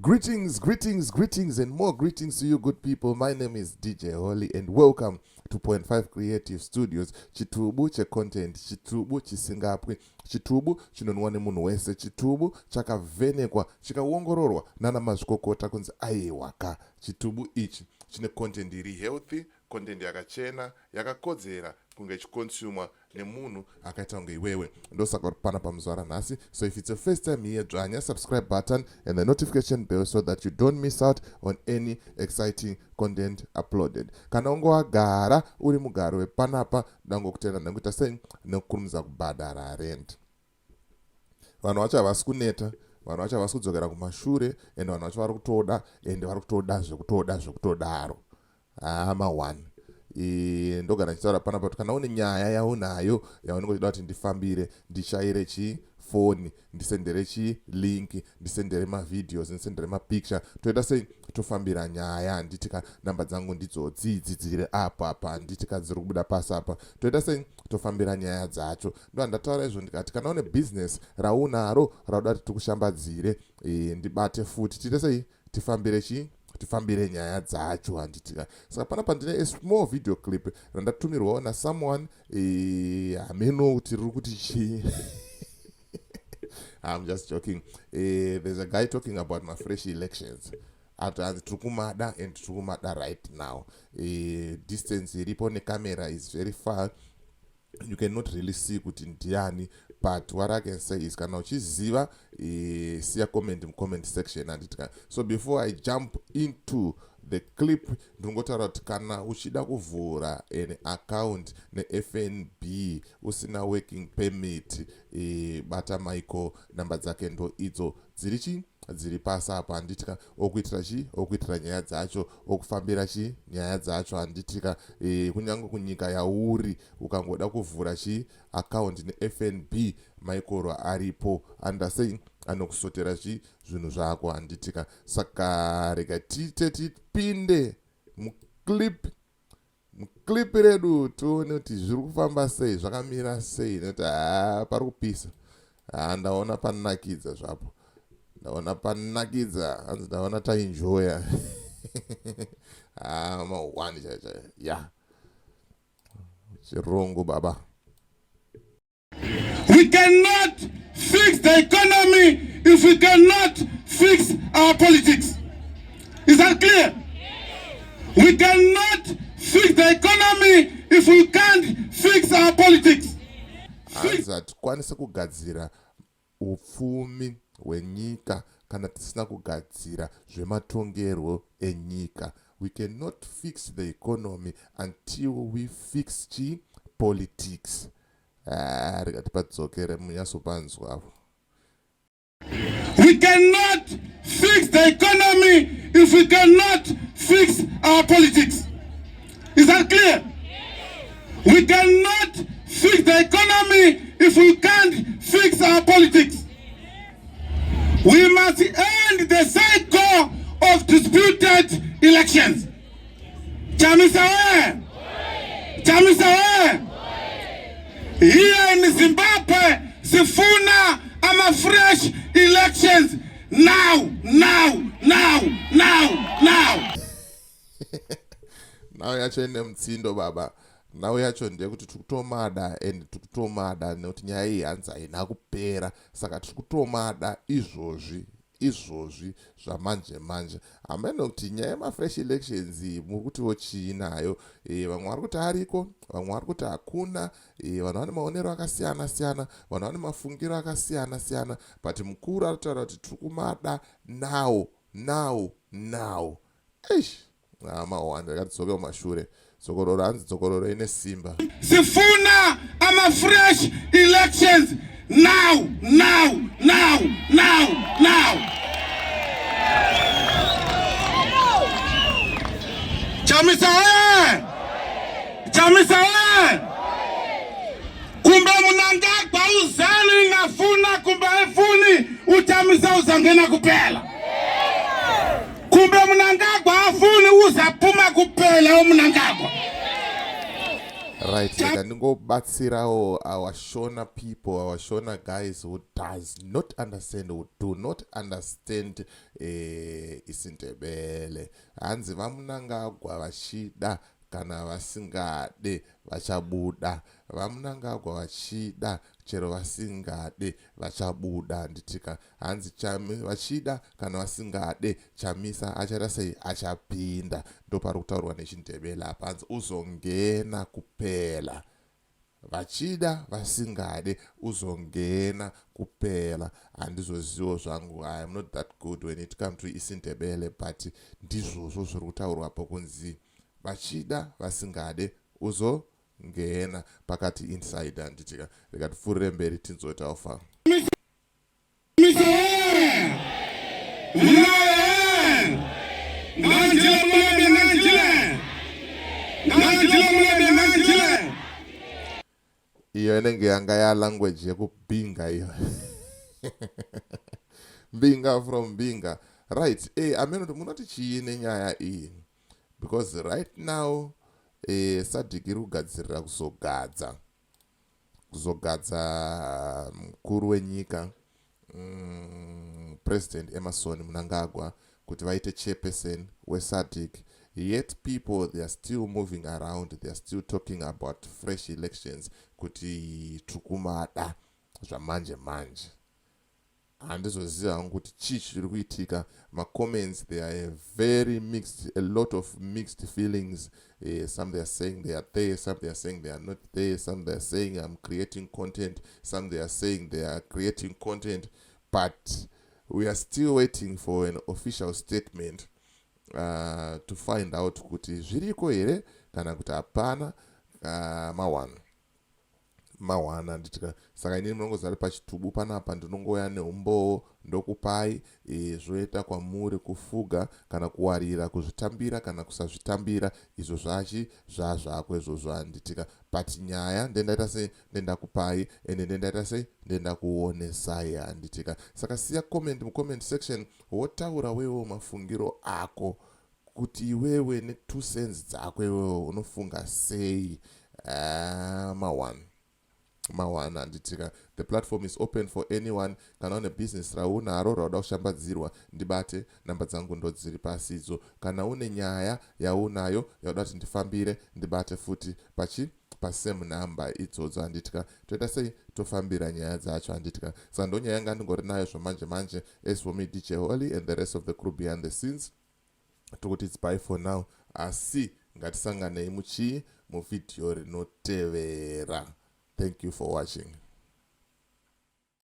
Greetings, and more greetings to you, good people. My name is DJ Holly, and welcome to 0.5 Creative Studios. Chitubu che content, chitubu chisingapwe, chitubu chinonwane munhu wese, chitubu chakavenekwa, chikaongororwa nana mazvikokota kunzi aiwaka. Chitubu ichi chine content iri healthy, content yakachena, yakakodzera kunge chikonsumwa nemunhu akaita kunge iwewe. Ndosaka pana pamuzuva nhasi. So if it's your first time here, dzvanya subscribe button and the notification bell so that you don't miss out on any exciting content uploaded. Kana ungowagara uri mugaro wepanapa, ndangokutenda ndangoita sei nekukurumidza kubhadhara rent. Vanhu vacho havasi kuneta, vanhu vacho havasi kudzokera kumashure, and vanhu vacho vari kutoda, and vari kutoda zvekutodaro. One. Ndogara ndichitaura panapa kuti kana une nyaya yaunayo yaunenge uchida kuti ndifambire, ndishayire chifoni, ndisendere chilinki, ndisendere mavideos, ndisendere mapicture, toita sei tofambira nyaya. Nditika namba dzangu ndidzo dziri apa, nditika dziri kubuda pasi apa, toita sei tofambira nyaya dzacho. Ndo ndataura izvo ndikati kana une business raunaro rauda kuti tikushambadzire, ndibate futi, tiite sei tifambire nyaya dzacho handitika. Saka panapa ndine a small video clip randatumirwawo na someone hameno kuti riri kuti chi. I'm just joking. There's a guy talking about my fresh elections. Hanzi tirikumada and tirikumada right now. Distance iripo necamera is very far. You cannot really see kuti ndiani, but what I can say is kana uchiziva siya comment section handitika. So before I jump into the clip, ndingotaura kuti kana uchida kuvhura an account neFNB usina working permit, bata Michael namba dzake ndo idzo dziri pasi apa handitika, okuitira nyaya dzacho, okufambira nyaya dzacho handitika. Kunyange kunyika yauri ukangoda kuvhura account neFNB, Michael aripo andasei anokusotera zvinhu zvako handitika. Saka rega tipinde muclip redu tione kuti zviri kufamba sei, zvakamira sei, nekuti pari kupisa. Ndaona panakidza zvapo, ndaona panakidza, hanzi ndaona taenjoya. Mawani chaicha ya chirongo baba. We cannot fix the economy if we cannot fix our politics. Is that clear? We cannot fix the economy if we can't fix our politics. Hatikwanisi kugadzira upfumi hwenyika kana tisina kugadzira zvematongerwo enyika. We cannot fix the economy until we fix politics. We cannot fix the economy if we cannot fix our politics. Is that clear? We cannot fix the economy if we can't fix our politics. We must end the cycle of disputed elections. Chamisa, here in Zimbabwe, sifuna ama fresh elections now. Now yacho ine mtsindo baba. Now yacho ndekuti tikutomada and tikutomada nekuti nyaya iyi hanzi haina kupera. Saka tikutomada izvozvi zvamanje. Hamene kuti nyaya yema-fresh elections muri kuti wochinayo. Vamwe vari kuti ariko, vamwe vari kuti hakuna, vanhu vane maonero akasiyana, vanhu vane mafungiro akasiyana, but mukuru aritaura kuti tirikumada now. Mawanda akadzoka kumashure. Dzokororo hanzi dzokororo ine simba. Sifuna ama fresh elections now. Chamisa, kumbe Mnangagwa uzani ngafuna kumbe efuni uchamisa uzangena kupela. Kumbe Mnangagwa afuni uzapuma kupela Mnangagwa. Right, reka ndingobatsirawo our Shona people, our Shona guys who does not understand, who do not understand isindebele. Hanzi Vamnangagwa Vachida kana Vasingade Vachabuda. Vamnangagwa Vachida chero Vasingade Vachabuda nditika. Hanzi Vachida kana Vasingade Chamisa Achapinda. Ndo pari kutaurwa nechindebele apa. Hanzi uzongena kupela. Vachida Vasingade uzongena kupela. Handizozivo zvangu, I am not that good when it comes to isindebele, but ndizvozvo zviri kutaurwa apo kunzi Vachida Vasingade uzongena pakati insider nditika. Reka tipfuurire mberi tinzoti aufa. Iyo inenge yanga ya language yekubinga iyo. Binga from binga. Right, ameno munoti chiine nyaya iyi. Because right now sadhiki iri kugadzirira kuzogadza mukuru wenyika, President Emerson Mnangagwa, kuti vaite chairperson wesadhik. Yet people, they are still moving around, they are still talking about fresh elections, kuti tukumada zvamanje manje. Handizoziva hangu kuti chii chiri kuitika. Ma comments, they are very mixed, a lot of mixed feelings. Some they are saying they are there, some they are saying they are not there, some they are saying I'm creating content, some they are saying they are creating content, but we are still waiting for an official statement to find out kuti zviriko here kana kuti hapana. Mawana nditika. Saka inini munongozari pachitubu panapa ndinongoya neumbowo ndokupai zvoita kwamuri kufuga kana kuwarira, kuzvitambira kana kusazvitambira, izvo zvakwe izvozvo handitika. But nyaya ndendaita sei ndendakupai, ende ndendaita sei ndendakuonesai handitika. Saka siya comment mucomment section wotaura wewo mafungiro ako kuti iwewe ne 2 cents dzako iwewe unofunga sei. Mawana nditika. The platform is open for anyone. Kana une business raunaro rauda kushambadzirwa, ndibate, namba dzangu ndo dziri pasi idzo. Kana une nyaya yaunayo yauda kuti ndifambire, ndibate futi pasame number idzodzo handitika. Toita sei tofambira nyaya dzacho handitika. Saka ndo nyaya yanga ndingori nayo zvomanje manje. As for me, DJ Holly and the rest of the crew behind the scenes, tokuti it's bye for now. Asi ngatisanganei muvideo rinotevera. Thank you for watching.